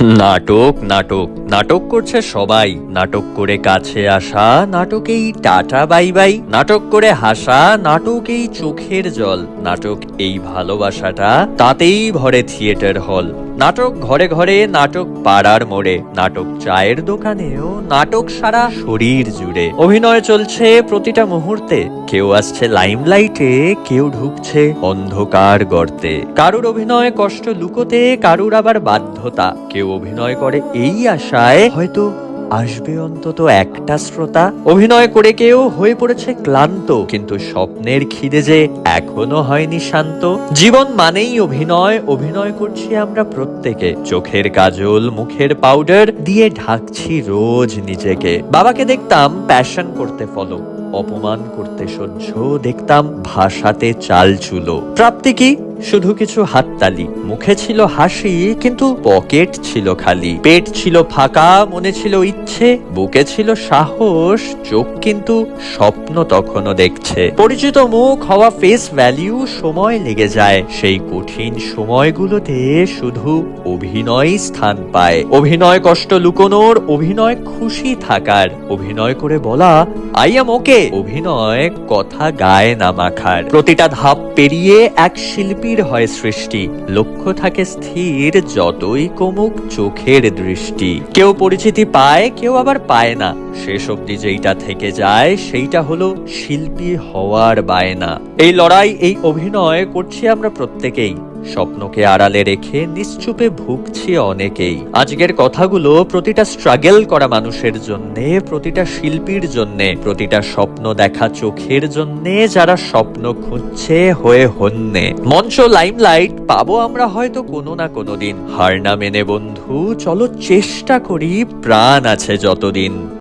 নাটক নাটক নাটক করছে সবাই, নাটক করে কাছে আসা, নাটকেই টাটা বাই বাই, নাটক করে হাসা, নাটকেই চোখের জল, নাটক এই ভালোবাসাটা, তাতেই ভরে থিয়েটার হল। নাটক ঘরে ঘরে, নাটক পাড়ার মোড়ে, নাটক চায়ের দোকানেও, নাটক সারা শরীর জুড়ে। অভিনয় চলছে প্রতিটা মুহূর্তে, কেউ আসছে লাইমলাইটে, কেউ ঢুকছে অন্ধকার গর্তে। কারুর অভিনয় কষ্ট লুকোতে, কারুর আবার বাধ্যতা। কেউ অভিনয় করে এই আশায় হয়তো আসবে অন্তত একটা শ্রোতা। অভিনয় করে কেউ হয়ে পড়েছে ক্লান্ত, কিন্তু স্বপ্নের খিদে যে এখনো হয়নি শান্ত। জীবন মানেই অভিনয়, অভিনয় করছি আমরা প্রত্যেকে। চোখের কাজল, মুখের পাউডার দিয়ে ঢাকছি রোজ নিজেকে। বাবাকে দেখতাম প্যাশন করতে ফলো, অপমান করতে সহ্য, দেখতাম ভাষাতে চাল চুলো। প্রাপ্তি কি? শুধু কিছু হাততালি। মুখে ছিল হাসি, কিন্তু পকেট ছিল খালি। পেট ছিল ফাঁকা, মনে ছিল ইচ্ছে, বুকে ছিল সাহস, চোখ কিন্তু স্বপ্ন তখনও দেখছে। পরিচিত মুখ হওয়া ফেস ভ্যালিউ সময় লেগে যায়। সেই কঠিন সময়গুলোতে শুধু অভিনয় স্থান পায়। অভিনয় কষ্ট লুকোনোর, অভিনয় খুশি থাকার, অভিনয় করে বলা আই এম ওকে। অভিনয় কথা গায়ে না মাখার। প্রতিটা ধাপ পেরিয়ে এক শিল্পীর হয় সৃষ্টি। লক্ষ্য থাকে স্থির, যতই কমুক চোখের দৃষ্টি। কেউ পরিচিতি পায়, কেউ আবার পায় না। শেষ অবধি যেইটা থেকে যায়, সেইটা হলো শিল্পী হওয়ার বায়না। এই লড়াই, এই অভিনয় করছি আমরা প্রত্যেকেই। স্বপ্নকে আড়ালে রেখে নিশ্চুপে ভুগছি অনেকেই। আজকের কথাগুলো প্রতিটা স্ট্রাগল করা মানুষের জন্যে, প্রতিটা শিল্পীর জন্যে, প্রতিটা স্বপ্ন দেখা চোখের জন্যে, যারা স্বপ্ন খুঁজছে হয়ে হন্যে। মঞ্চ লাইমলাইট পাবো আমরা হয়তো কোনো না কোনো দিন। হার না মেনে বন্ধু, চলো চেষ্টা করি, প্রাণ আছে যতদিন।